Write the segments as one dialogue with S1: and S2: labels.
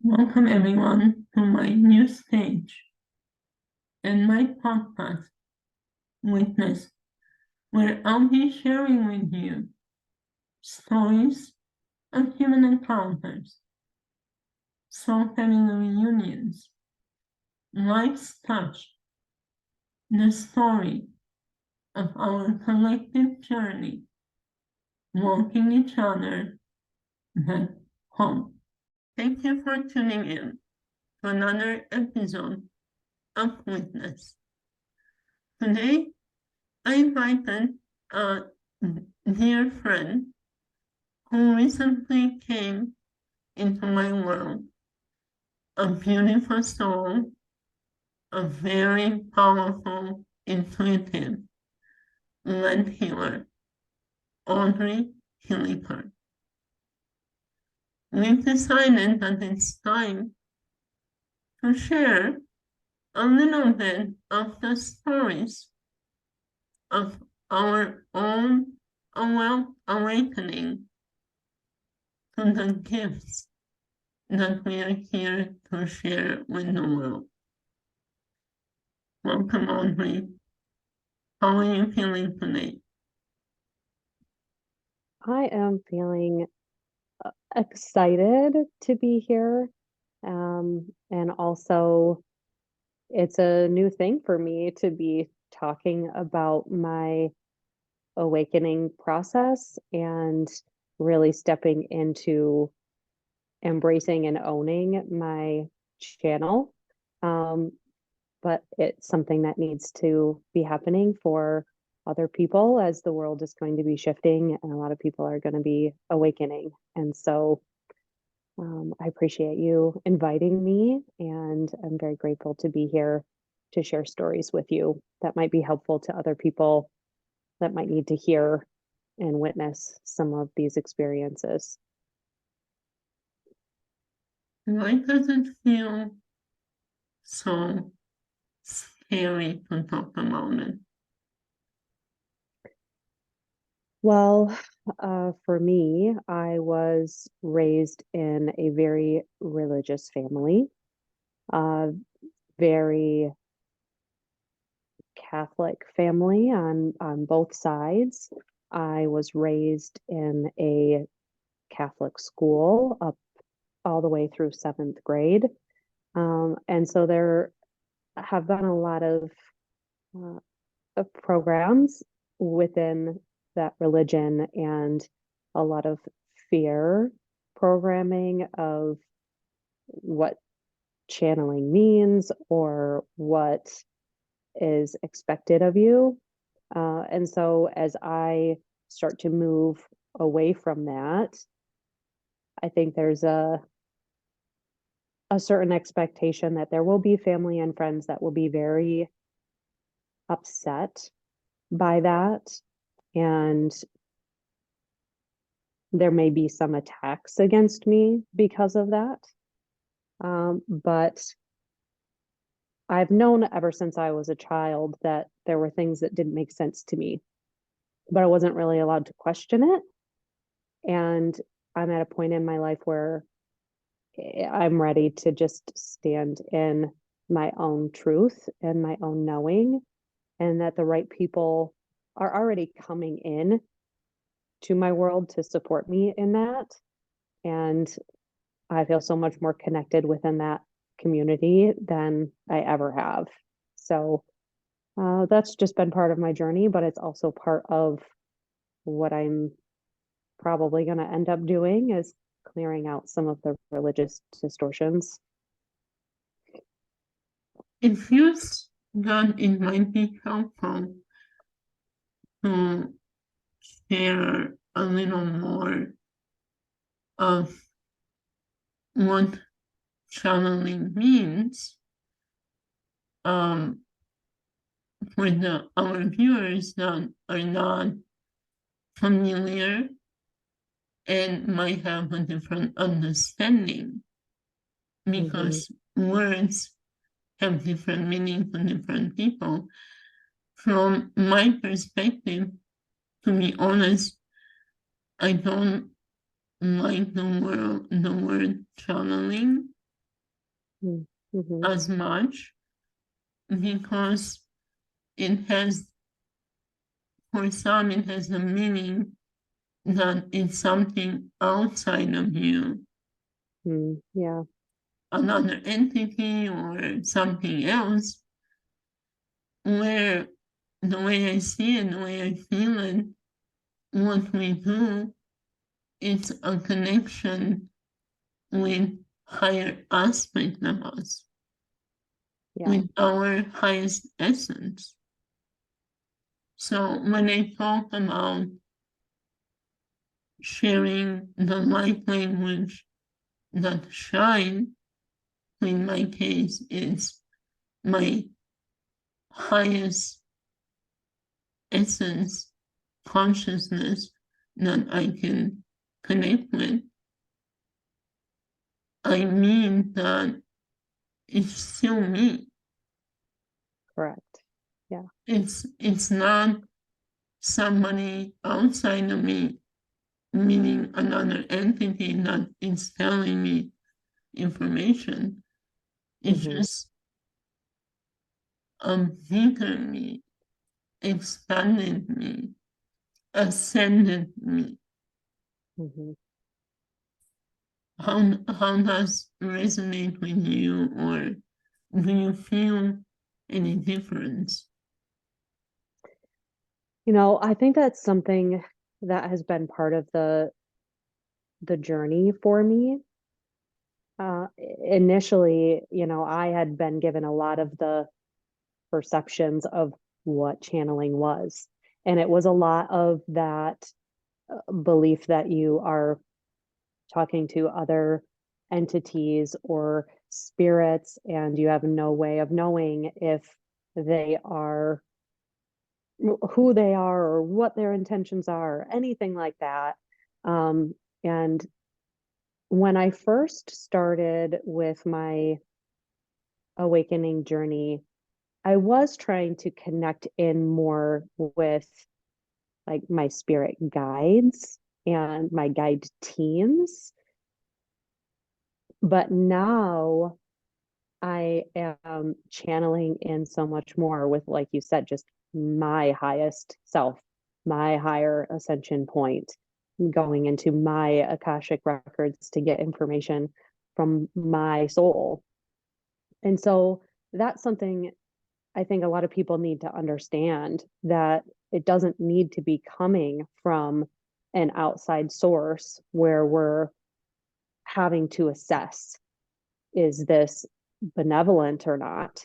S1: Welcome everyone to my new stage and my podcast, Witness, where I'll be sharing with you stories of human encounters, soul family reunions, life's touch, the story of our collective journey, walking each other back home. Thank you for tuning in to another episode of Witness. Today, I invited a dear friend who recently came into my world, a beautiful soul, a very powerful, intuitive, light healer, Audrey Hilliker. We've decided that it's time to share a little bit of the stories of our own awakening to the gifts that we are here to share with the world. Welcome, Audrey. How are you feeling today?
S2: I am feeling excited to be here. And also, it's a new thing for me to be talking about my awakening process and really stepping into embracing and owning my channel. But it's something that needs to be happening for other people as the world is going to be shifting and a lot of people are going to be awakening. And so I appreciate you inviting me, and I'm very grateful to be here to share stories with you that might be helpful to other people that might need to hear and witness some of these experiences.
S1: Why does it feel so scary to talk about it?
S2: Well, for me, I was raised in a very religious family, very Catholic family on both sides. I was raised in a Catholic school up all the way through 7th grade. And so there have been a lot of programs within that religion and a lot of fear programming of what channeling means or what is expected of you. And so as I start to move away from that, I think there's a certain expectation that there will be family and friends that will be very upset by that. And there may be some attacks against me because of that. But I've known ever since I was a child that there were things that didn't make sense to me, but I wasn't really allowed to question it. And I'm at a point in my life where I'm ready to just stand in my own truth and my own knowing, and that the right people are already coming in to my world to support me in that. And I feel so much more connected within that community than I ever have. So that's just been part of my journey, but it's also part of what I'm probably going to end up doing is clearing out some of the religious distortions.
S1: It feels that it might be helpful to share a little more of what channeling means for our viewers that are not familiar and might have a different understanding, because words have different meanings for different people. From my perspective, to be honest, I don't like the word channeling
S2: Mm-hmm.
S1: as much because it has, for some, it has a meaning that it's something outside of you,
S2: Yeah.
S1: another entity or something else, where the way I see it, the way I feel it, what we do, it's a connection with higher aspect of us,
S2: Yeah.
S1: with our highest essence. So when I talk about sharing the light language that shine, in my case, is my highest essence, consciousness that I can connect with. I mean that it's still me.
S2: Correct. Yeah.
S1: It's not somebody outside of me, meaning another entity that is telling me information. It's
S2: Mm-hmm.
S1: just a bigger me, expanded me, ascended me.
S2: Mm-hmm.
S1: How does resonate with you, or do you feel any difference?
S2: I think that's something that has been part of the journey for me. Initially, I had been given a lot of the perceptions of what channeling was. And it was a lot of that belief that you are talking to other entities or spirits, and you have no way of knowing if they are who they are or what their intentions are, anything like that. And when I first started with my awakening journey, I was trying to connect in more with like my spirit guides and my guide teams. But now I am channeling in so much more with, like you said, just my highest self, my higher ascension point, going into my Akashic records to get information from my soul. And so that's something I think a lot of people need to understand, that it doesn't need to be coming from an outside source where we're having to assess, is this benevolent or not?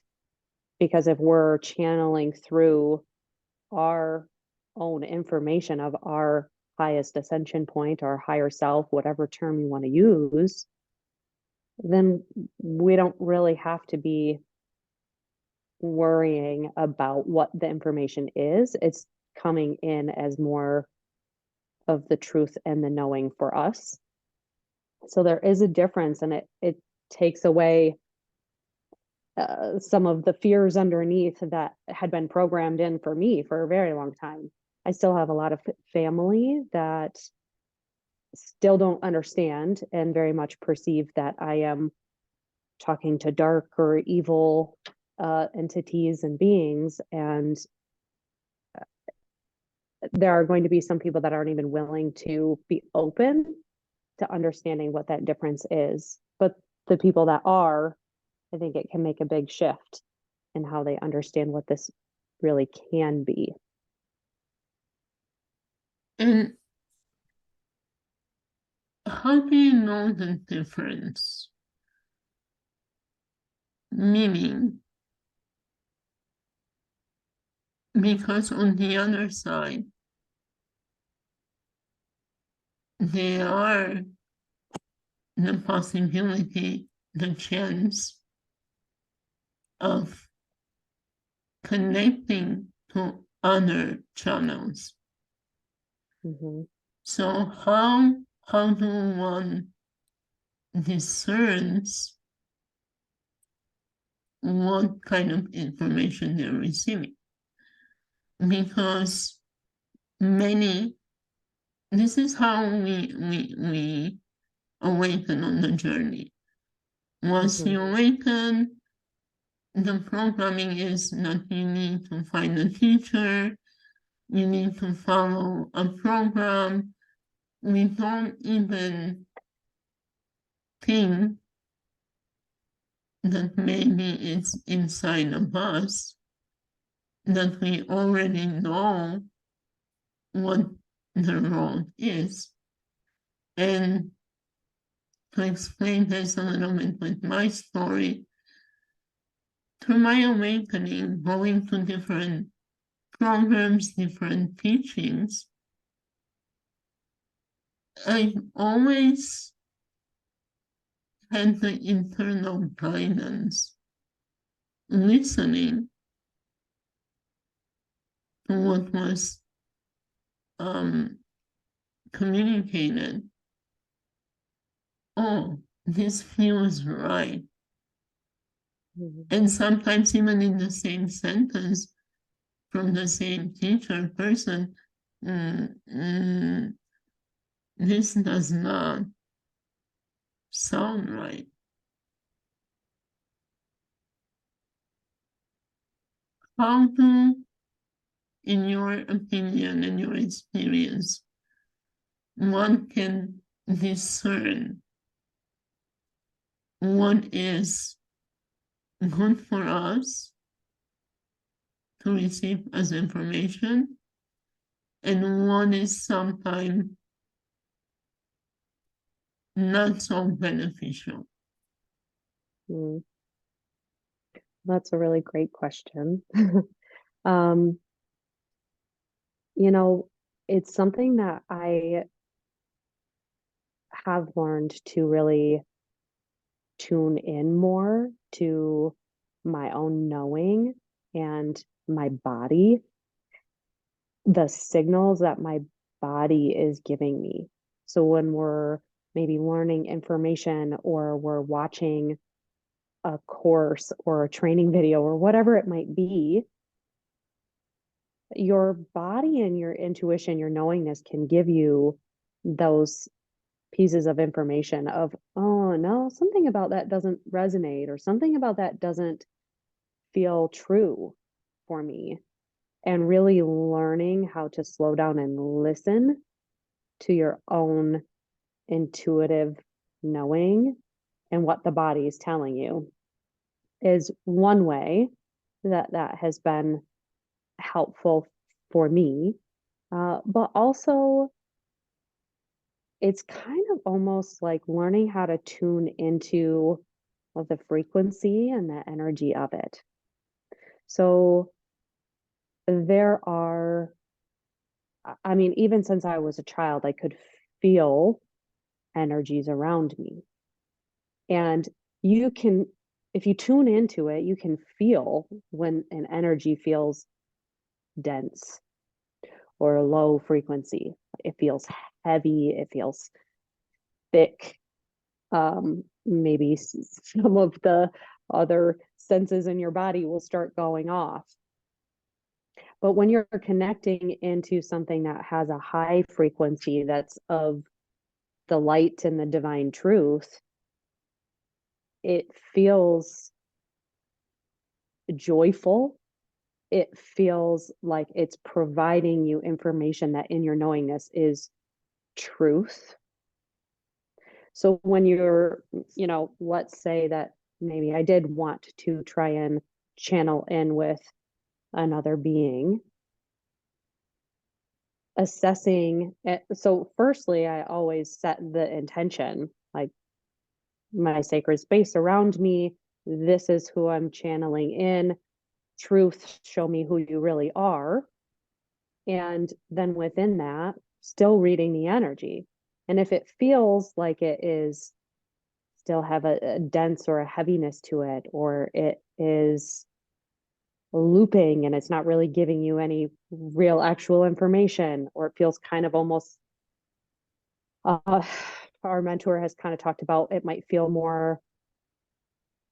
S2: Because if we're channeling through our own information of our highest ascension point, our higher self, whatever term you want to use, then we don't really have to be worrying about what the information is. It's coming in as more of the truth and the knowing for us. So there is a difference, and it takes away some of the fears underneath that had been programmed in for me for a very long time. I still have a lot of family that still don't understand and very much perceive that I am talking to dark or evil entities and beings. And there are going to be some people that aren't even willing to be open to understanding what that difference is. But the people that are, I think it can make a big shift in how they understand what this really can be.
S1: And how do you know the difference? Meaning, because on the other side, there are the possibility, the chance of connecting to other channels.
S2: Mm-hmm.
S1: So how do one discerns what kind of information they're receiving? Because many, this is how we awaken on the journey. Once
S2: Mhm.
S1: you awaken, the programming is that you need to find a teacher, you need to follow a program. We don't even think that maybe it's inside of us, that we already know what the road is. And to explain this a little bit with my story, through my awakening, going to different programs, different teachings, I've always had the internal guidance, listening to what was um, communicated. Oh, this feels right.
S2: Mhm.
S1: And sometimes even in the same sentence from the same teacher person, mm, mm, this does not sound right. How do, in your opinion and your experience, one can discern what is good for us to receive as information and what is sometimes not so beneficial?
S2: Mm. That's a really great question. Um, you know, it's something that I have learned to really tune in more to my own knowing and my body, the signals that my body is giving me. So when we're maybe learning information or we're watching a course or a training video or whatever it might be, your body and your intuition, your knowingness can give you those pieces of information of, oh no, something about that doesn't resonate or something about that doesn't feel true for me. And really learning how to slow down and listen to your own intuitive knowing and what the body is telling you is one way that has been helpful for me. But also, it's kind of almost like learning how to tune into the frequency and the energy of it. So there are, I mean, even since I was a child, I could feel energies around me. And you can, if you tune into it, you can feel when an energy feels dense or low frequency. It feels heavy, it feels thick. Maybe some of the other senses in your body will start going off. But when you're connecting into something that has a high frequency that's of the light and the divine truth, it feels joyful. It feels like it's providing you information that in your knowingness is truth. So when you're, let's say that maybe I did want to try and channel in with another being, assessing it. So firstly, I always set the intention, like my sacred space around me. This is who I'm channeling in. Truth, show me who you really are. And then within that, still reading the energy. And if it feels like it is still have a dense or a heaviness to it, or it is looping and it's not really giving you any real actual information, or it feels kind of almost, our mentor has kind of talked about, it might feel more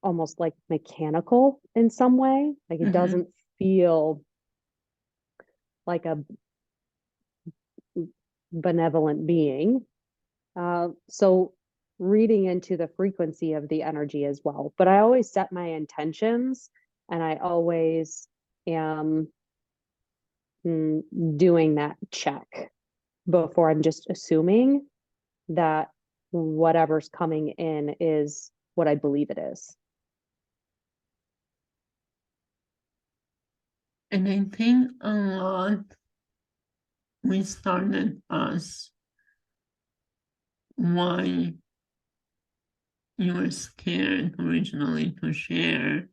S2: almost like mechanical in some way, like it doesn't feel like a benevolent being. So reading into the frequency of the energy as well. But I always set my intentions, and I always am doing that check before I'm just assuming that whatever's coming in is what I believe it is.
S1: And I think a lot we started us why you were scared originally to share,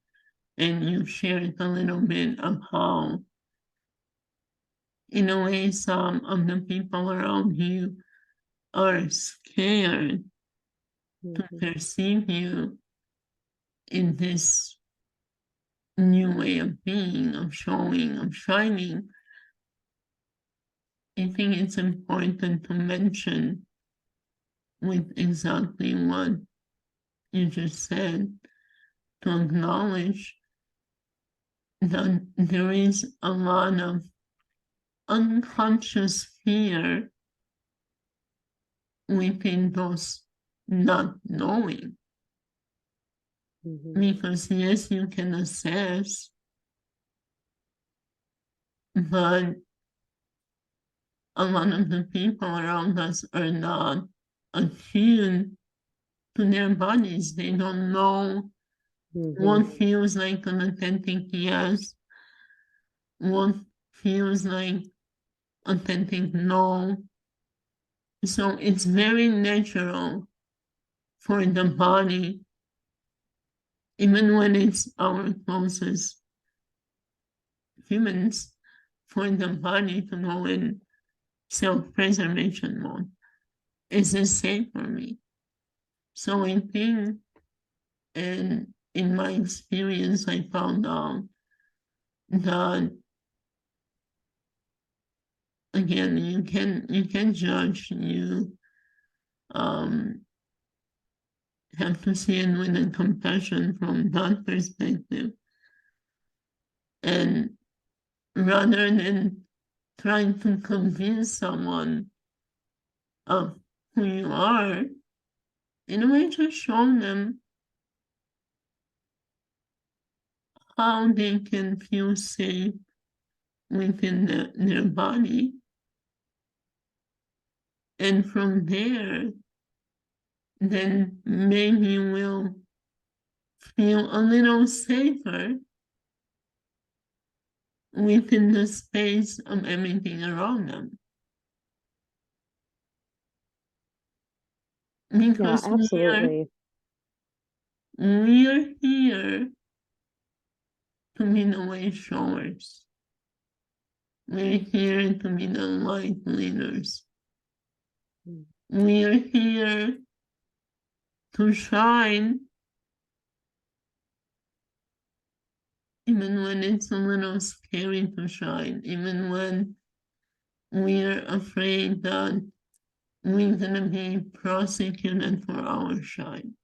S1: and you shared a little bit of how, in a way, some of the people around you are scared to perceive you in this new way of being, of showing, of shining. I think it's important to mention with exactly what you just said, to acknowledge that there is a lot of unconscious fear within those not knowing. Because yes, you can assess, but a lot of the people around us are not attuned to their bodies. They don't know what feels like an authentic yes, what feels like authentic no. So it's very natural for the body, even when it's our closest humans, for the body to go in self-preservation mode. Is this safe for me? So I think, and in my experience, I found out that again, you can judge, you have to see it with a compassion from that perspective. And rather than trying to convince someone of who you are, in a way, just show them how they can feel safe within their body. And from there, then maybe you will feel a little safer within the space of everything around them. Because
S2: Yeah, absolutely.
S1: we're here to be the way showers. We're here to be the light leaders. We're here to shine, even when it's a little scary to shine, even when we're afraid that we're going to be prosecuted for our shine.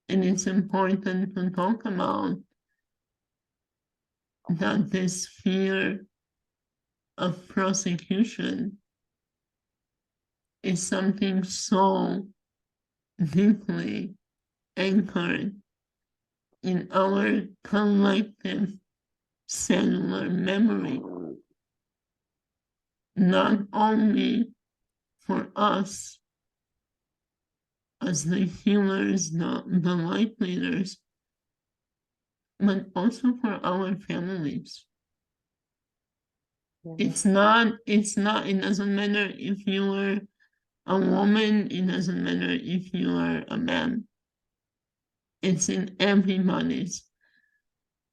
S1: And it's important to talk about that this fear of prosecution is something so deeply anchored in our collective cellular memory, not only for us as the healers, the light leaders, but also for our families.
S2: Yeah.
S1: It doesn't matter if you are a woman, it doesn't matter if you are a man. It's in everybody's,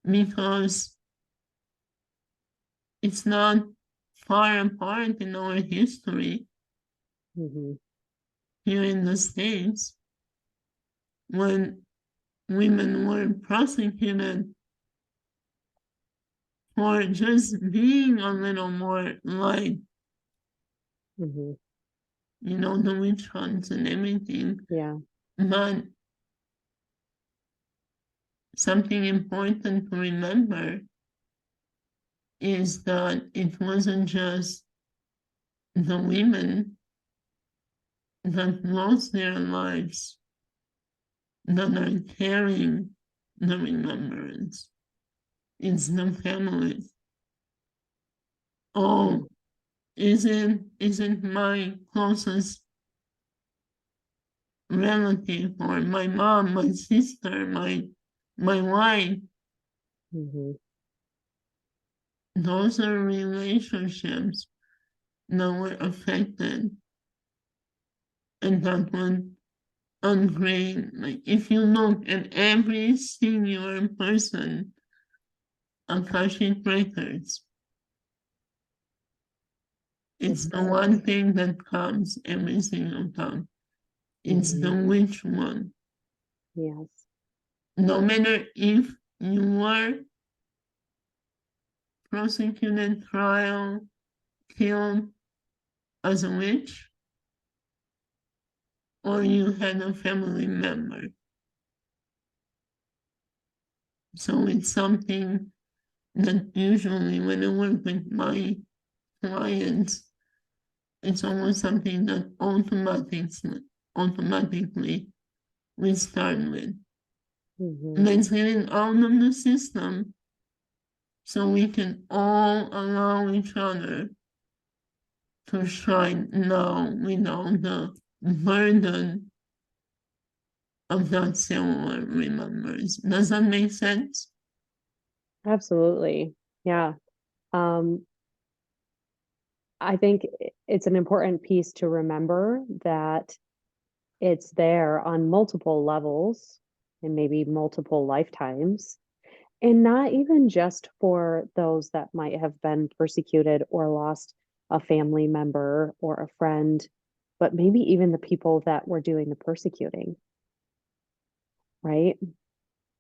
S1: because it's not far apart in our history here in the States when women were prosecuted for just being a little more light, the witch hunts and everything.
S2: Yeah.
S1: But something important to remember is that it wasn't just the women that lost their lives that are carrying the remembrance. It's the families. Oh, isn't my closest relative or my mom, my sister, my wife.
S2: Mm-hmm.
S1: Those are relationships that were affected and that would upgrade. Like if you look at every singular person, Akashic records, it's the one thing that comes every single time. It's
S2: Mm-hmm.
S1: the which one.
S2: Yes.
S1: No matter if you were prosecuted, trial, killed as a witch, or you had a family member. So it's something that usually when I work with my clients, it's almost something that automatically we start with.
S2: Mm-hmm.
S1: Let's get it out of the system so we can all allow each other to shine now without the burden of that cellular remembrance. Does that make sense?
S2: Absolutely. Yeah. Um, I think it's an important piece to remember that it's there on multiple levels and maybe multiple lifetimes. And not even just for those that might have been persecuted or lost a family member or a friend, but maybe even the people that were doing the persecuting, right?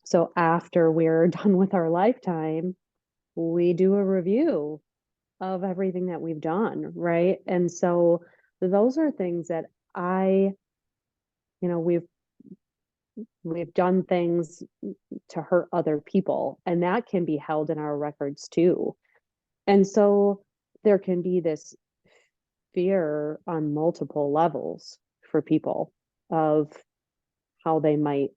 S2: So after we're done with our lifetime, we do a review of everything that we've done, right? And so those are things that I, you know, we've done things to hurt other people, and that can be held in our records too. And so there can be this fear on multiple levels for people of how they might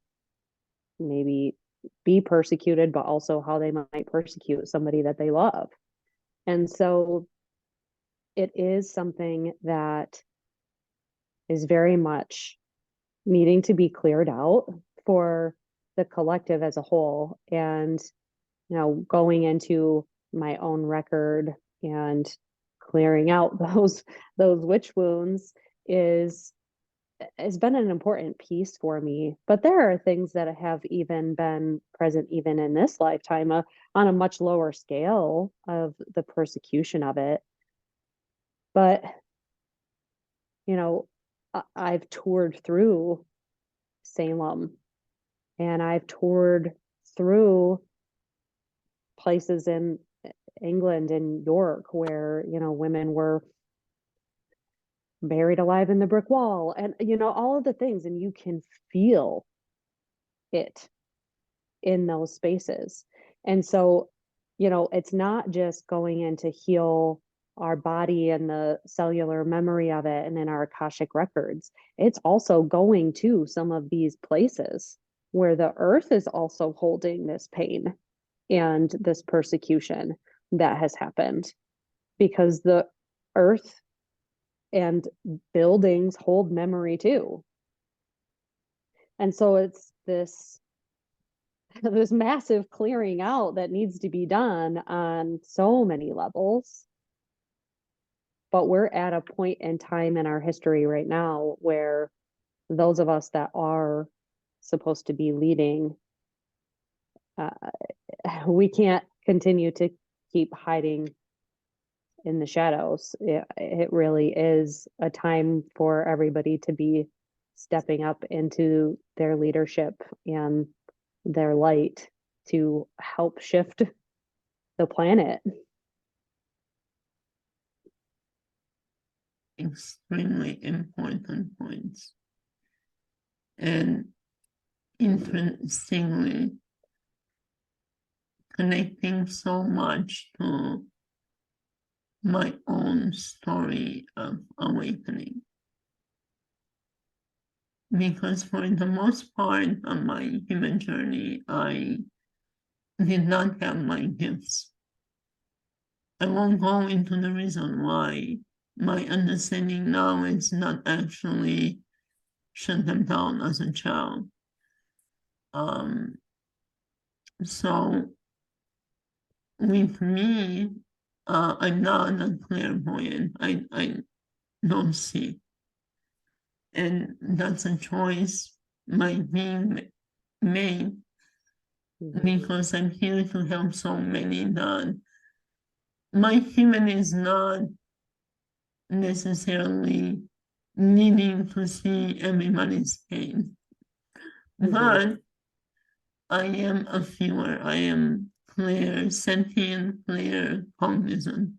S2: maybe be persecuted, but also how they might persecute somebody that they love. And so it is something that is very much needing to be cleared out for the collective as a whole. And, you know, going into my own record and clearing out those witch wounds is has been an important piece for me. But there are things that have even been present even in this lifetime on a much lower scale of the persecution of it. But, you know, I've toured through Salem, and I've toured through places in England and York where, you know, women were buried alive in the brick wall and, you know, all of the things. And you can feel it in those spaces. And so, you know, it's not just going in to heal our body and the cellular memory of it and in our Akashic records. It's also going to some of these places where the earth is also holding this pain and this persecution that has happened, because the earth and buildings hold memory too. And so it's this massive clearing out that needs to be done on so many levels. But we're at a point in time in our history right now where those of us that are supposed to be leading, uh, we can't continue to keep hiding in the shadows. It really is a time for everybody to be stepping up into their leadership and their light to help shift the planet.
S1: Extremely important points. And interestingly, connecting so much to my own story of awakening. because for the most part of my human journey, I did not have my gifts. I won't go into the reason why. My understanding now is not actually shut them down as a child. So with me, I'm not a clairvoyant. I don't see. And that's a choice my being made because I'm here to help so many that my human is not necessarily needing to see everybody's pain. But I am a feeler. I am clear, sentient, clear, cognizant.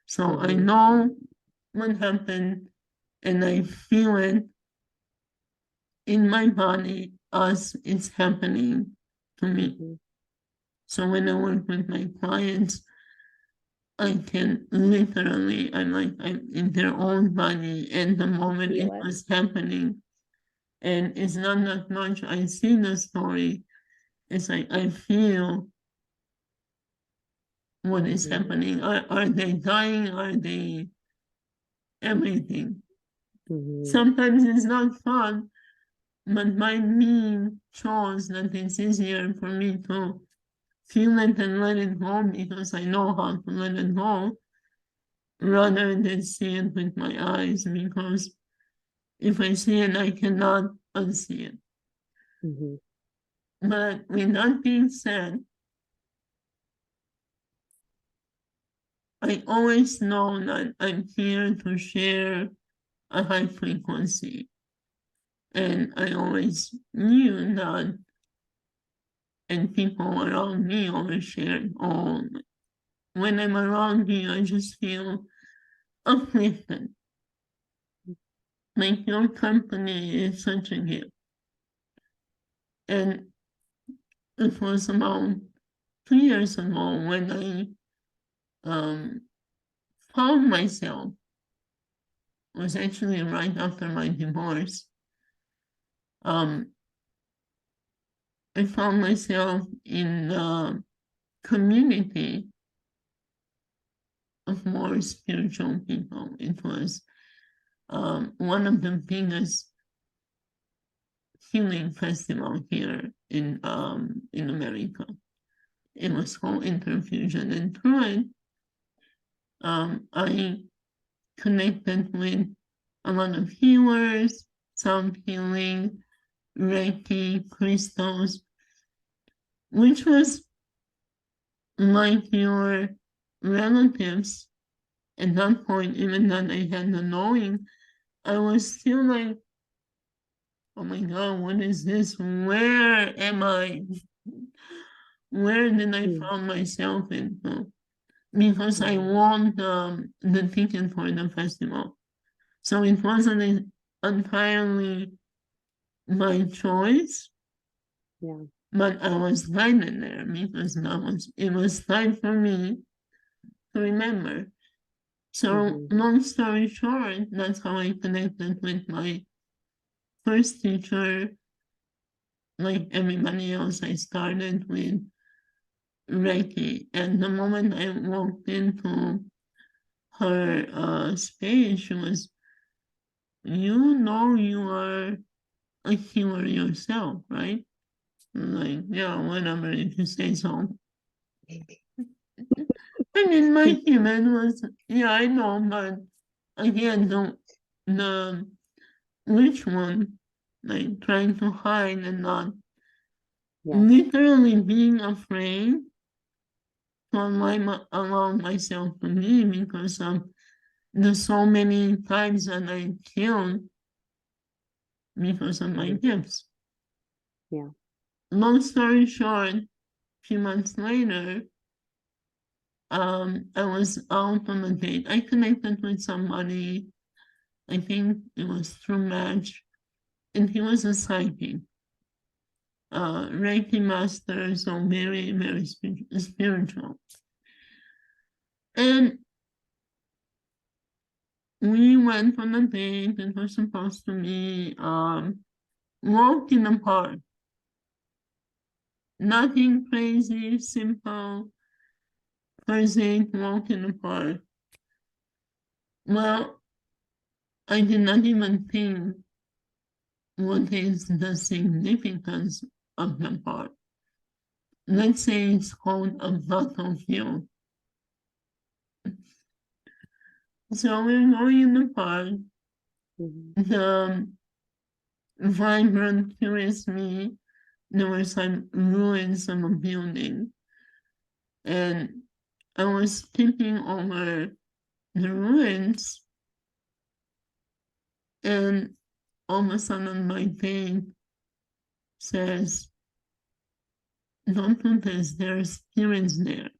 S1: So I know what happened and I feel it in my body as it's happening to me. So when I work with my clients, I can literally, I'm in their own body, and the moment it was happening, and it's not that much. I see the story. It's like I feel what is happening. Are they dying? Are they everything? Sometimes it's not fun, but my being chose that it's easier for me to feel it and let it go because I know how to let it go rather than see it with my eyes because if I see it, I cannot unsee it. But with that being said, I always know that I'm here to share a high frequency. And I always knew that, and people around me always shared, oh, when I'm around you, I just feel uplifted. Like your company is such a gift. And it was about 2 years ago when I found myself, it was actually right after my divorce. I found myself in the community of more spiritual people. It was one of the biggest healing festival here in America. It was called Interfusion, and through it, I connected with a lot of healers, sound healing, Reiki, crystals, which was like your relatives at that point, even though I had the knowing, I was still like, oh my God, what is this? Where am I? Where did I find myself into? Because I won the ticket for the festival. So it wasn't entirely my choice.
S2: Yeah.
S1: But I was guided there because it was time for me to remember. So long story short, that's how I connected with my first teacher. Like everybody else, I started with Reiki. And the moment I walked into her space, she was, you know you are a healer yourself, right? I'm like, yeah, whatever, if you say so. I mean, my human was, yeah, I know, but again, the which one, like trying to hide and not literally being afraid to allow myself to be because of the so many times that I killed because of my gifts.
S2: Yeah.
S1: Long story short, a few months later, I was out on a date. I connected with somebody, I think it was through Match, and he was a psychic, Reiki master, so very, very spiritual. And we went on a date. It was supposed to be walk in the park. Nothing crazy, simple, prosaic walk in the park. Well, I did not even think what is the significance of the park. Let's say it's called a battlefield. So we're going in the park. The vibrant, curious me, there were some ruins of a building. And I was peeping over the ruins, and all of a sudden my brain says, don't do this, there's spirits there.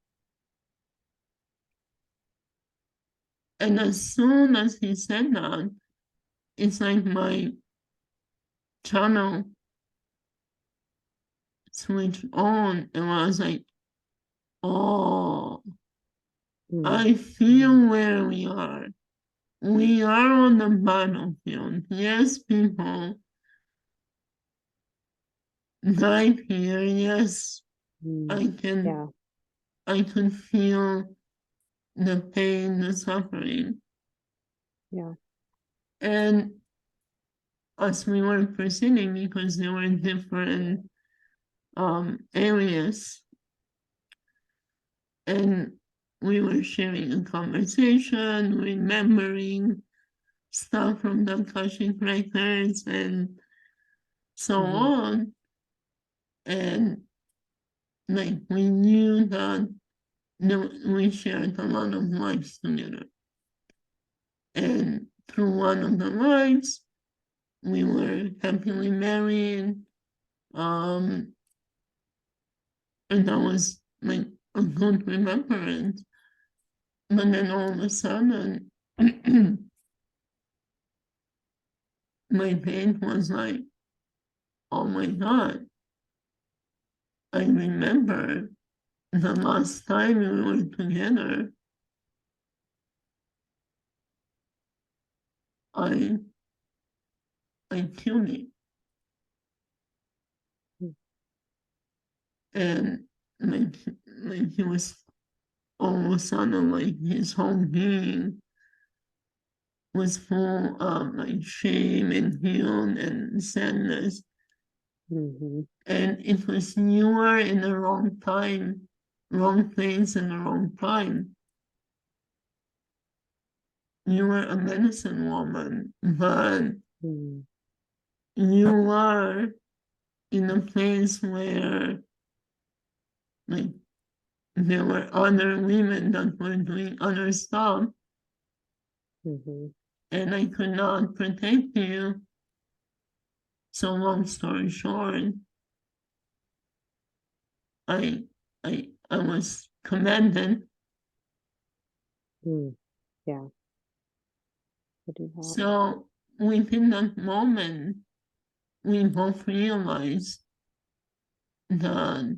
S1: And as soon as he said that, it's like my channel switched on, and I was like, oh, I feel where we are. We are on the battlefield. Yes, people died here. Yes, I can feel the pain, the suffering.
S2: Yeah.
S1: And as we were proceeding, because there were different areas, and we were sharing a conversation, remembering stuff from the Akashic records and so on. And like we knew that we shared a lot of lives together. And through one of the lives, we were happily married. And that was like a good remembrance. But then all of a sudden, my brain was like, oh my God, I remember the last time we were together, I killed it. And like he was all of a sudden, like his whole being was full of like shame and guilt and sadness. And it was you were in the wrong time, wrong place in the wrong time. You were a medicine woman, but you are in a place where like there were other women that were doing other stuff, and I could not protect you. So long story short, I was commanded.
S2: Yeah.
S1: So within that moment, we both realized that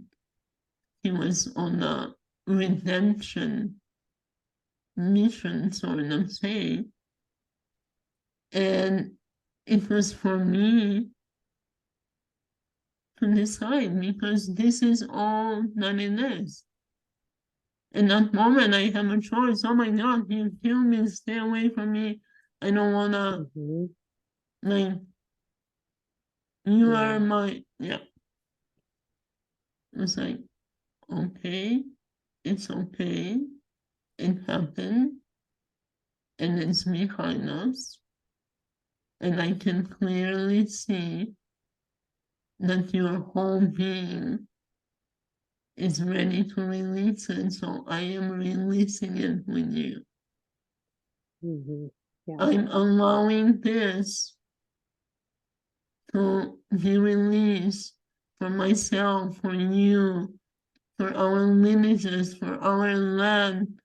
S1: he was on a redemption mission, sort of say. And it was for me to decide, because this is all that it is. In that moment, I have a choice. Oh my God, you kill me, stay away from me. I don't want to, like, you are my, yeah. It was like, okay, it's okay. It happened, and it's behind us. And I can clearly see that your whole being is ready to release it. So I am releasing it with you. I'm allowing this to be released for myself, for you, for our lineages, for our land,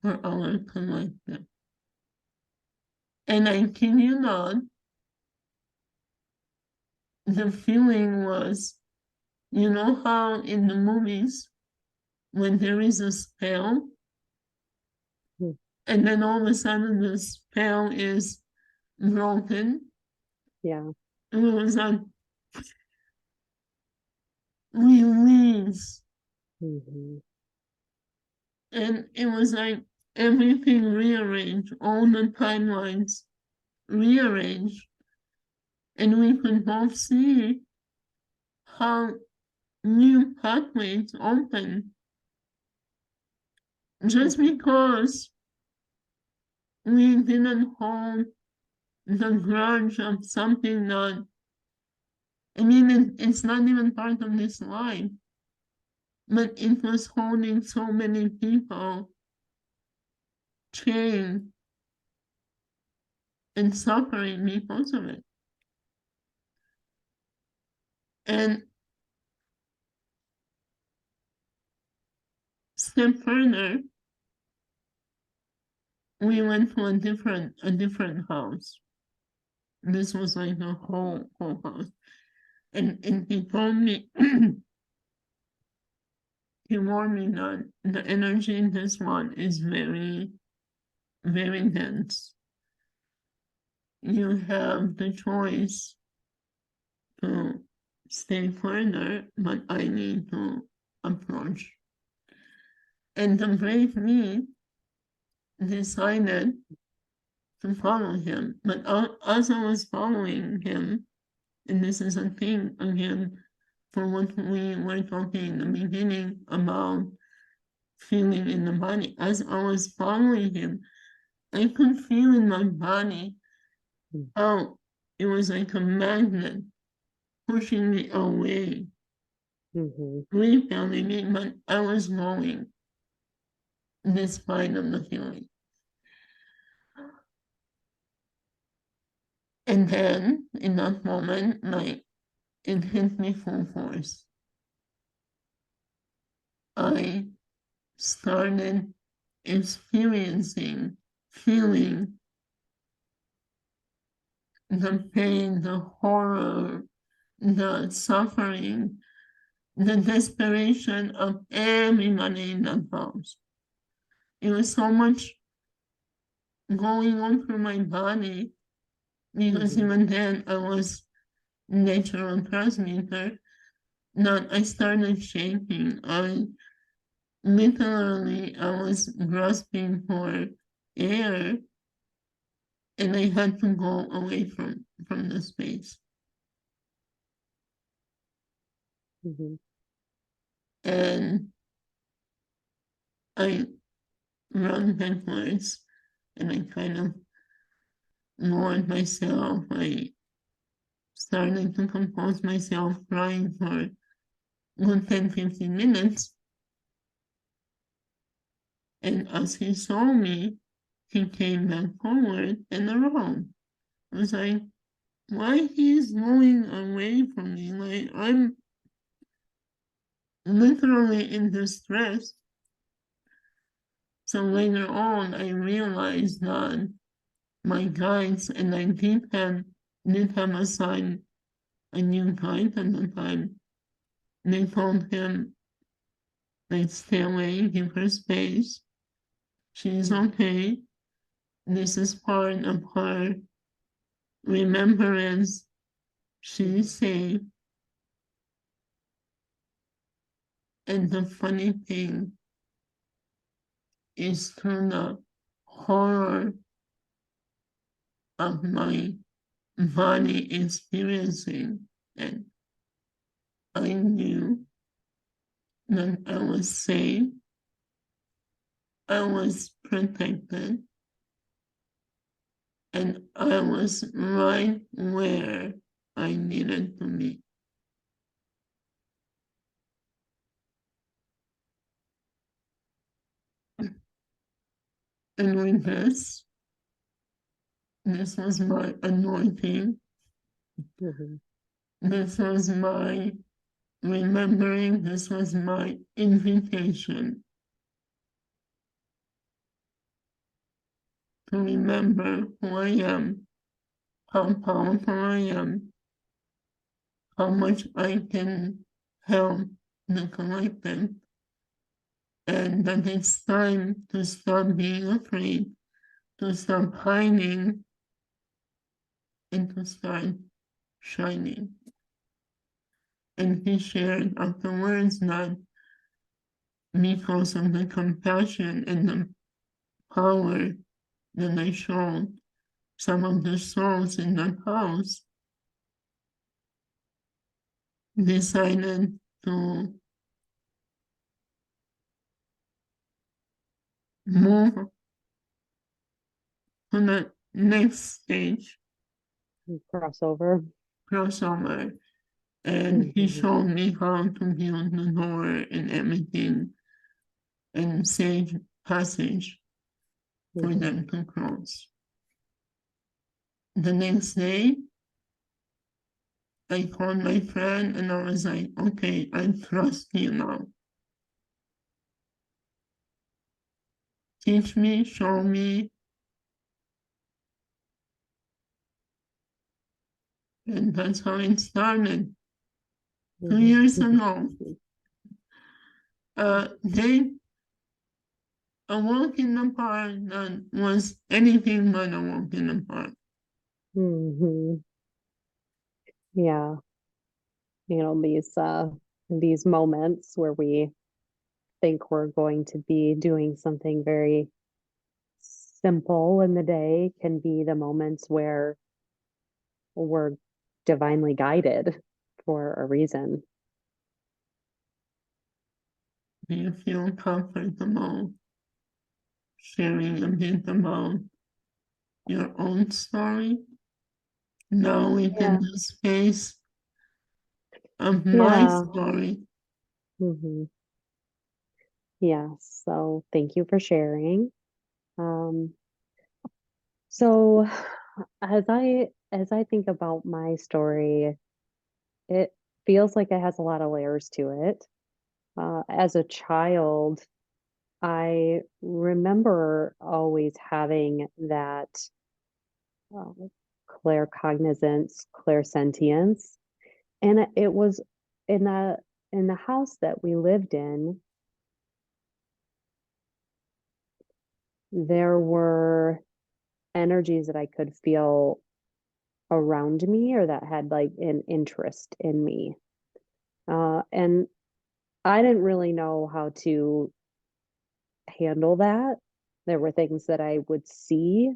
S1: for our collective. And I kid you not, the feeling was, you know how in the movies, when there is a spell, and then all of a sudden the spell is broken,
S2: Yeah.
S1: It was a release.
S2: Mm-hmm.
S1: And it was like everything rearranged, all the timelines rearranged. And we could both see how new pathways open just because we didn't hold the grudge of something that, I mean, it's not even part of this life, but it was holding so many people chained and suffering because of it. And step further, we went to a different house. This was like a whole house. And he told me, he warned me that the energy in this one is very, very dense. You have the choice to stay further, but I need to approach. And the brave me decided to follow him. But as I was following him, and this is a thing again for what we were talking in the beginning about feeling in the body. As I was following him, I could feel in my body how it was like a magnet pushing me away,
S2: Mm-hmm.
S1: repelling me, but I was going despite of the feeling. And then in that moment, like it hit me full force. I started experiencing, feeling the pain, the horror, the suffering, the desperation of everybody in that house. It was so much going on through my body because
S2: Mm-hmm.
S1: even then I was natural transmitter that I started shaking. I literally I was grasping for air and I had to go away from the space.
S2: Mm-hmm.
S1: And I ran backwards and I kind of lowered myself. I started to compose myself, crying for good 10-15 minutes. And as he saw me, he came back forward and around. I was like, why he's going away from me? Like I'm literally in distress. So later on, I realized that my guides, and I did have assigned a new guide at the time. They told him, like, stay away, give her space. She's okay. This is part of her remembrance. She's safe. And the funny thing is through the horror of my body experiencing it, I knew that I was safe, I was protected, and I was right where I needed to be. And with this was my anointing,
S2: Mm-hmm.
S1: this was my remembering, this was my invitation to remember who I am, how powerful I am, how much I can help the collective, and that it's time to stop being afraid, to stop hiding, and to start shining. And he shared afterwards that because of the compassion and the power that I showed some of the souls in that house, decided to move to the next stage,
S2: Crossover.
S1: crossover. And he showed me how to build the door and everything and safe passage for them to cross. The next day, I called my friend and I was like, okay, I trust you now. Teach me, show me. And that's how it started 2 years ago. They a walk in the park that was anything but a walk in the park.
S2: Yeah. You know, these moments where we think we're going to be doing something very simple in the day can be the moments where we're divinely guided for a reason.
S1: Do you feel comfortable sharing a bit about your own story? Now within the space of my story.
S2: Yes. So thank you for sharing. So as I think about my story, it feels like it has a lot of layers to it. As a child, I remember always having that claircognizance, clairsentience, and it was in the house that we lived in. There were energies that I could feel around me or that had like an interest in me. And I didn't really know how to handle that. There were things that I would see.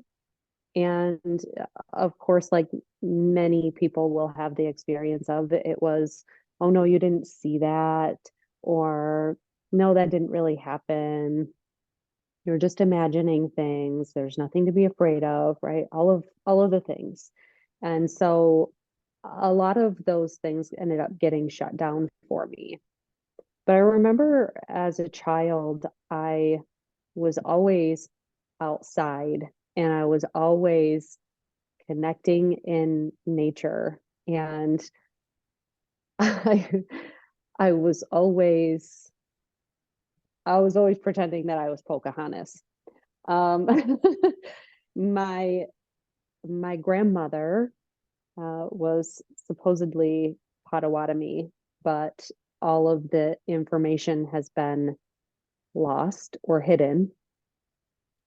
S2: And of course, like many people will have the experience of it was, oh no, you didn't see that, or no, that didn't really happen. You're just imagining things. There's nothing to be afraid of, right? All of the things. And so a lot of those things ended up getting shut down for me. But I remember as a child, I was always outside and I was always connecting in nature. And I I was always pretending that I was Pocahontas. Um, my my grandmother was supposedly Potawatomi, but all of the information has been lost or hidden.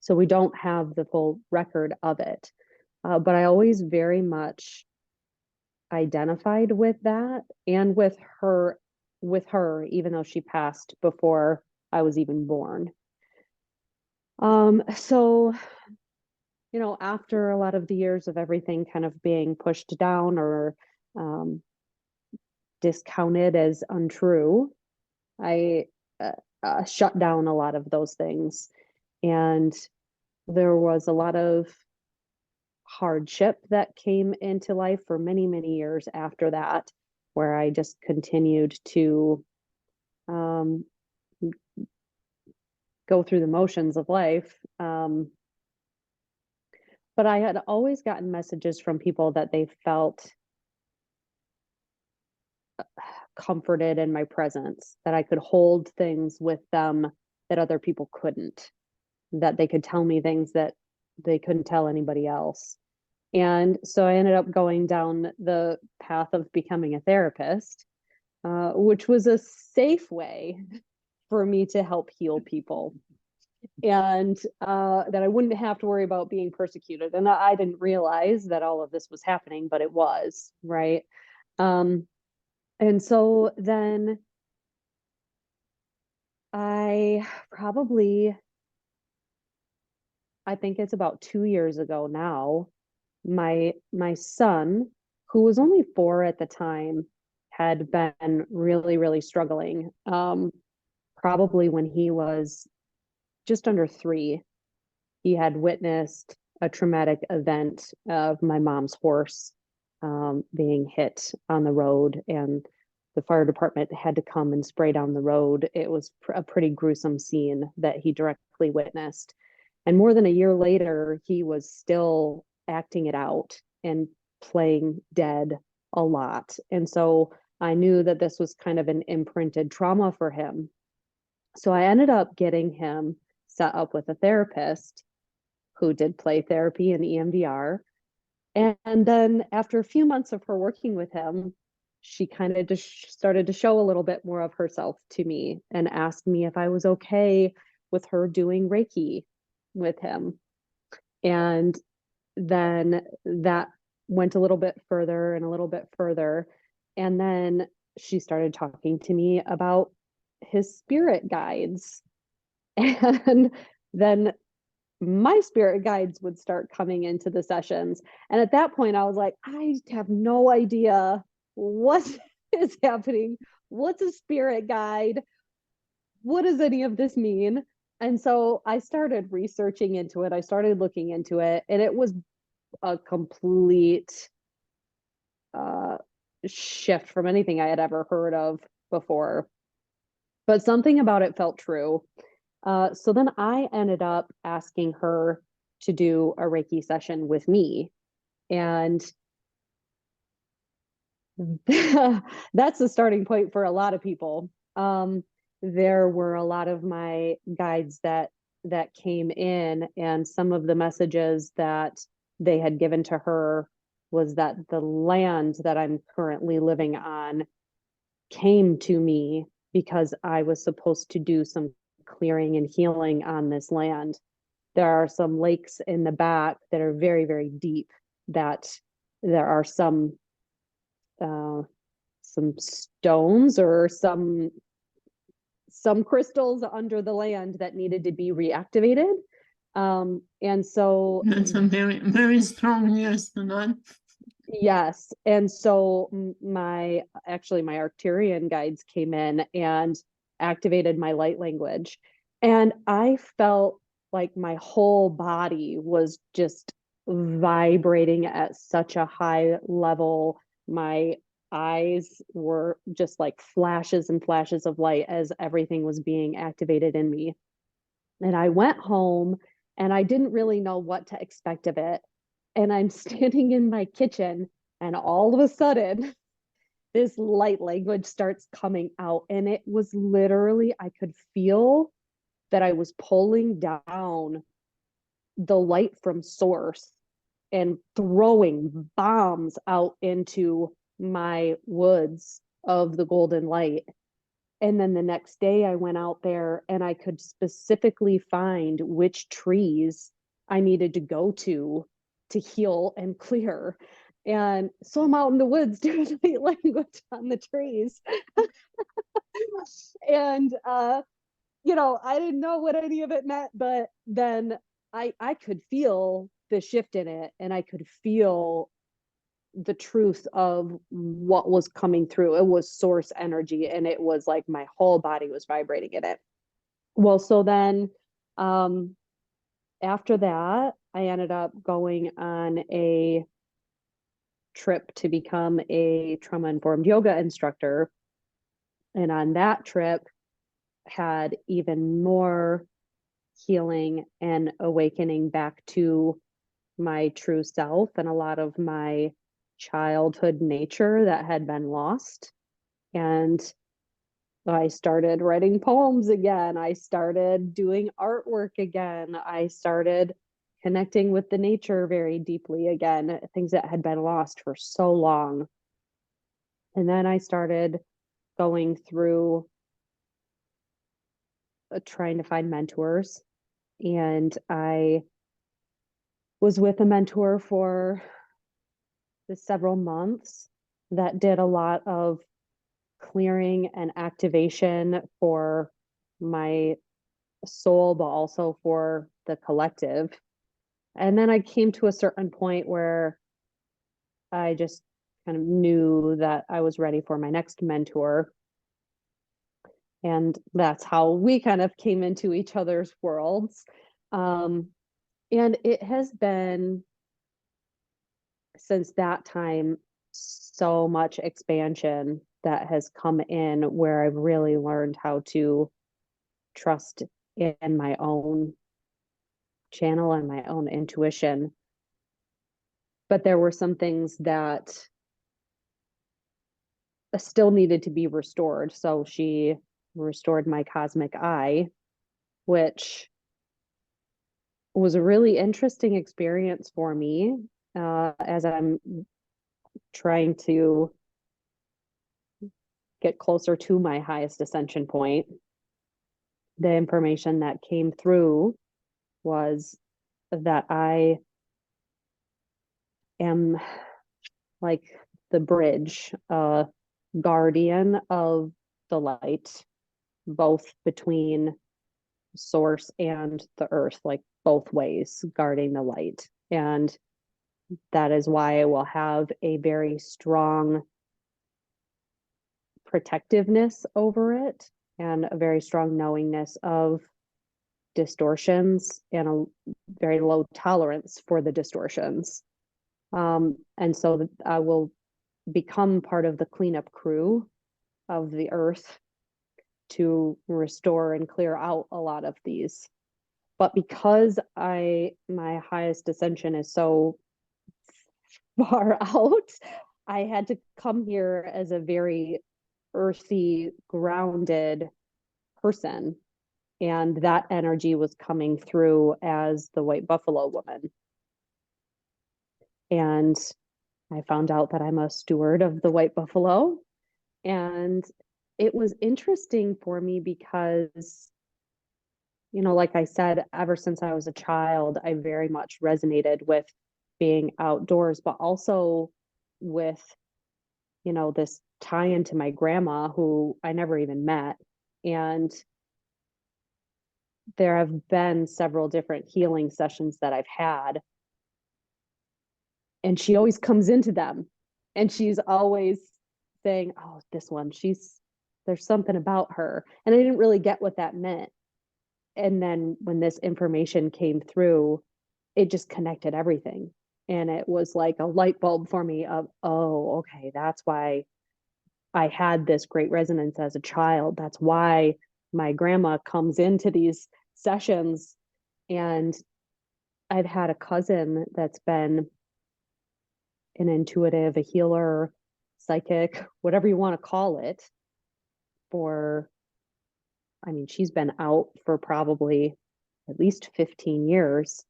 S2: So we don't have the full record of it. But I always very much identified with that and with her, even though she passed before I was even born. So, you know, after a lot of the years of everything kind of being pushed down or discounted as untrue, I shut down a lot of those things. And there was a lot of hardship that came into life for many, many years after that, where I just continued to go through the motions of life. But I had always gotten messages from people that they felt comforted in my presence, that I could hold things with them that other people couldn't, that they could tell me things that they couldn't tell anybody else. And so I ended up going down the path of becoming a therapist, which was a safe way for me to help heal people. and that I wouldn't have to worry about being persecuted. And I didn't realize that all of this was happening, but it was, right? And so then I think it's about 2 years ago now, my son, who was only 4 at the time, had been really, really struggling. Probably when he was just under 3, he had witnessed a traumatic event of my mom's horse being hit on the road, and the fire department had to come and spray down the road. It was a pretty gruesome scene that he directly witnessed. And more than a year later, he was still acting it out and playing dead a lot. And so I knew that this was kind of an imprinted trauma for him. So I ended up getting him set up with a therapist who did play therapy and EMDR. And then after a few months of her working with him, she kind of just started to show a little bit more of herself to me and asked me if I was okay with her doing Reiki with him. And then that went a little bit further and a little bit further. And then she started talking to me about his spirit guides. And then my spirit guides would start coming into the sessions. And at that point, I was like, I have no idea what is happening. What's a spirit guide? What does any of this mean? And so I started researching into it. I started looking into it, and it was a complete shift from anything I had ever heard of before. But something about it felt true. So then I ended up asking her to do a Reiki session with me. And that's the starting point for a lot of people. There were a lot of my guides that came in, and some of the messages that they had given to her was that the land that I'm currently living on came to me because I was supposed to do some clearing and healing on this land. There are some lakes in the back that are very, very deep, that there are some stones or some crystals under the land that needed to be reactivated. And so
S1: That's a very, very strong yes to that.
S2: yes. And so my Arcturian guides came in and activated my light language. And I felt like my whole body was just vibrating at such a high level. My eyes were just like flashes and flashes of light as everything was being activated in me. And I went home and I didn't really know what to expect of it. And I'm standing in my kitchen, and all of a sudden, this light language starts coming out. And it was literally, I could feel that I was pulling down the light from source and throwing bombs out into my woods of the golden light. And then the next day I went out there and I could specifically find which trees I needed to go to heal and clear. And so I'm out in the woods doing light language on the trees. And I didn't know what any of it meant, but then I could feel the shift in it, and I could feel the truth of what was coming through. It was source energy, and it was like my whole body was vibrating in it. Well, so then after that, I ended up going on a trip to become a trauma-informed yoga instructor. And on that trip, had even more healing and awakening back to my true self and a lot of my childhood nature that had been lost. And I started writing poems again. I started doing artwork again. I started connecting with the nature very deeply again, things that had been lost for so long. And then I started going through trying to find mentors. And I was with a mentor for the several months that did a lot of clearing and activation for my soul, but also for the collective. And then I came to a certain point where I just kind of knew that I was ready for my next mentor. And that's how we kind of came into each other's worlds. And it has been, since that time, so much expansion that has come in where I've really learned how to trust in my own channel and my own intuition. But there were some things that still needed to be restored. So she restored my cosmic eye, which was a really interesting experience for me as I'm trying to get closer to my highest ascension point. The information that came through was that I am like the bridge, guardian of the light, both between source and the earth, like both ways, guarding the light. And that is why I will have a very strong protectiveness over it and a very strong knowingness of distortions and a very low tolerance for the distortions. And so I will become part of the cleanup crew of the earth to restore and clear out a lot of these. But because my highest ascension is so far out, I had to come here as a very earthy, grounded person. And that energy was coming through as the white buffalo woman. And I found out that I'm a steward of the white buffalo. And it was interesting for me because, like I said, ever since I was a child, I very much resonated with being outdoors, but also with, this tie into my grandma, who I never even met. And there have been several different healing sessions that I've had. And she always comes into them. And she's always saying, oh, this one, there's something about her. And I didn't really get what that meant. And then when this information came through, it just connected everything. And it was like a light bulb for me of, oh, okay, that's why I had this great resonance as a child. That's why my grandma comes into these sessions. And I've had a cousin that's been an intuitive, a healer, psychic, whatever you want to call it, she's been out for probably at least 15 years.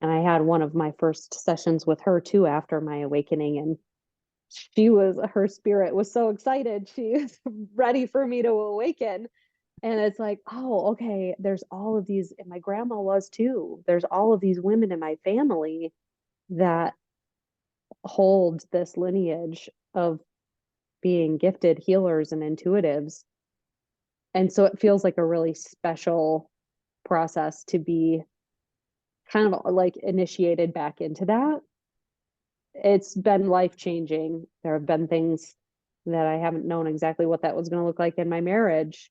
S2: And I had one of my first sessions with her too after my awakening. And her spirit was so excited. She was ready for me to awaken. And it's like, oh, okay, there's all of these, and my grandma was too. There's all of these women in my family that hold this lineage of being gifted healers and intuitives. And so it feels like a really special process to be kind of like initiated back into that. It's been life-changing. There have been things that I haven't known exactly what that was going to look like in my marriage.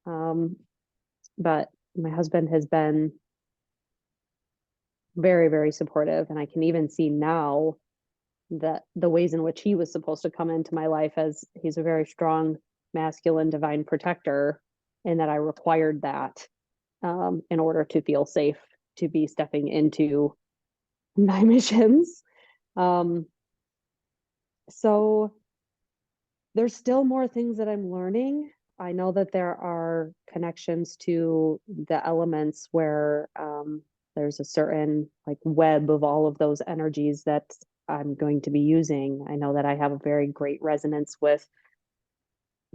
S2: But my husband has been very, very supportive. And I can even see now that the ways in which he was supposed to come into my life, as he's a very strong masculine divine protector, and that I required that in order to feel safe to be stepping into my missions. So there's still more things that I'm learning. I know that there are connections to the elements where there's a certain like web of all of those energies that I'm going to be using. I know that I have a very great resonance with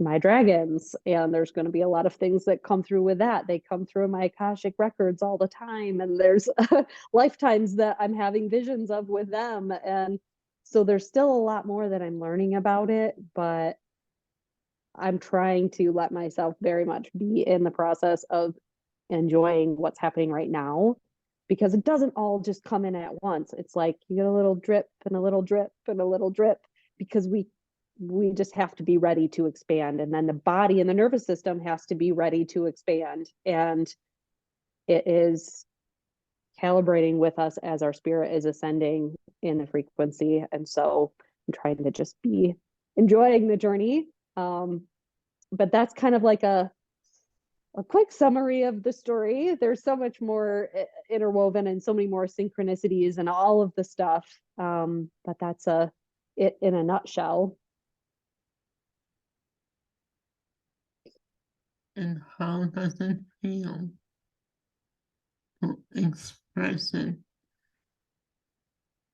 S2: my dragons, and there's going to be a lot of things that come through with that. They come through my Akashic records all the time, and there's lifetimes that I'm having visions of with them. And so there's still a lot more that I'm learning about it, but I'm trying to let myself very much be in the process of enjoying what's happening right now, because it doesn't all just come in at once. It's like you get a little drip and a little drip and a little drip, because we just have to be ready to expand, and then the body and the nervous system has to be ready to expand, and it is calibrating with us as our spirit is ascending in the frequency. And so I'm trying to just be enjoying the journey. But that's kind of like a quick summary of the story. There's so much more interwoven and so many more synchronicities and all of the stuff. But that's it in a nutshell.
S1: And how does it feel to express it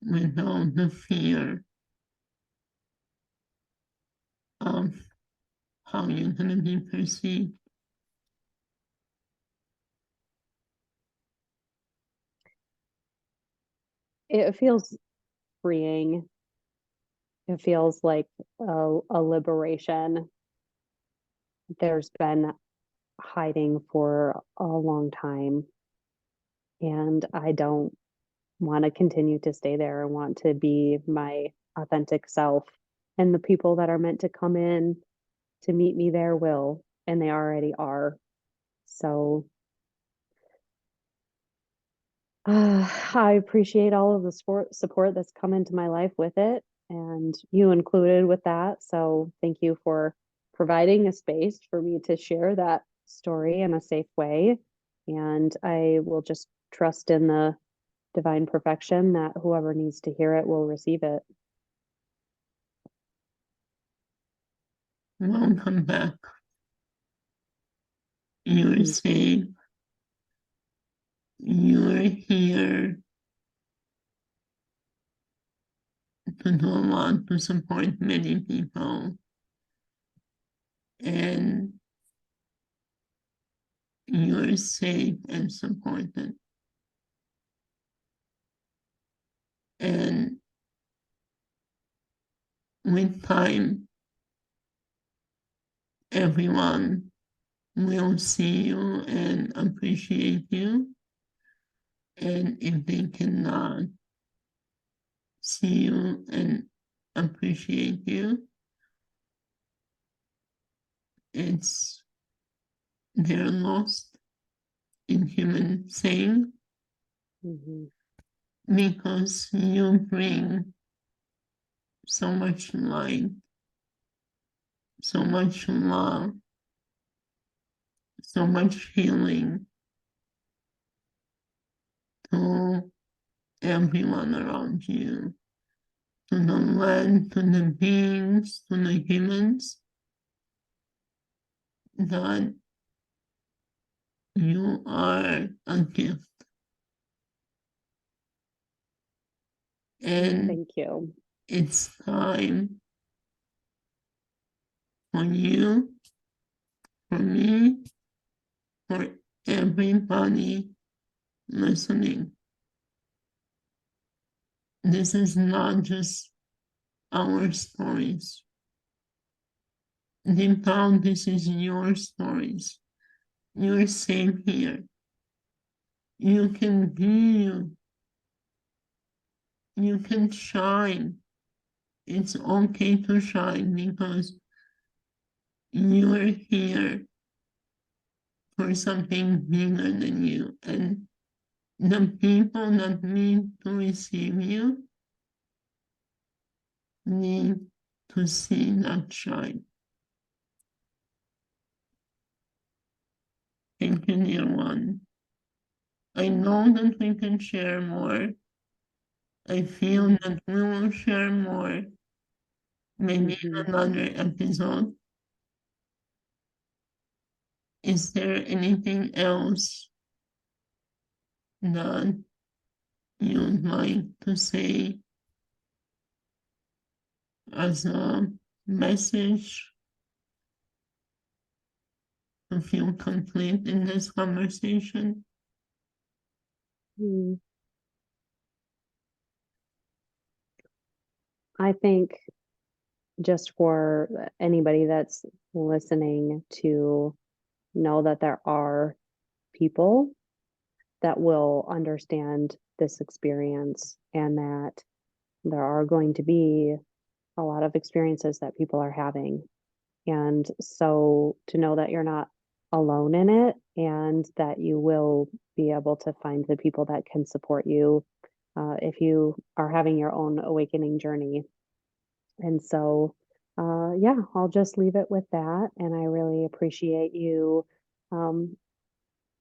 S1: without the fear of how you're going to be perceived?
S2: It feels freeing. It feels like a liberation. There's been hiding for a long time, and I don't want to continue to stay there. I want to be my authentic self, and the people that are meant to come in to meet me there will, and they already are. So I appreciate all of the support that's come into my life with it, and you included with that. So thank you for providing a space for me to share that story in a safe way. And I will just trust in the divine perfection that whoever needs to hear it will receive it.
S1: Welcome back. You're safe. You're here to do a lot to support many people. And you're safe and supported. And with time, everyone will see you and appreciate you. And if they cannot see you and appreciate you, they're lost in human saying, because you bring so much light, so much love, so much healing to everyone around you, to the land, to the beings, to the humans, that you are a gift. And
S2: thank you.
S1: It's time for you, for me, for everybody listening. This is not just our stories. Deep down, this is your stories. You're safe here. You can be you. You can shine. It's okay to shine, because you're here for something bigger than you. And the people that need to receive you need to see that shine. Thank you, dear one. I know that we can share more. I feel that we will share more, maybe in another episode. Is there anything else that you'd like to say as a message to feel complete in this conversation.
S2: I think just for anybody that's listening to know that there are people that will understand this experience and that there are going to be a lot of experiences that people are having. And so to know that you're not alone in it and that you will be able to find the people that can support you if you are having your own awakening journey. And so, yeah, I'll just leave it with that. And I really appreciate you um,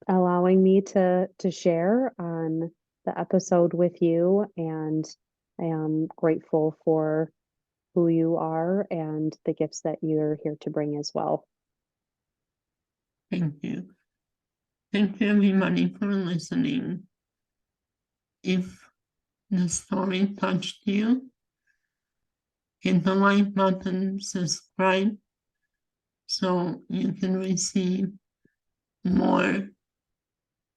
S2: allowing me to share on the episode with you. And I am grateful for who you are and the gifts that you're here to bring as well.
S1: Thank you. Thank you, everybody, for listening. If the story touched you, hit the like button, subscribe, so you can receive more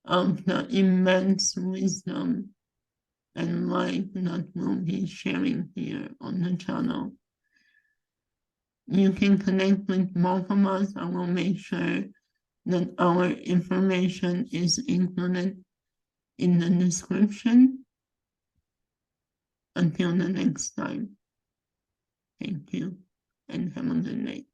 S1: of the immense wisdom and light that we'll be sharing here on the channel. You can connect with both of us. I will make sure that our information is included in the description. Until the next time, thank you and have a good night.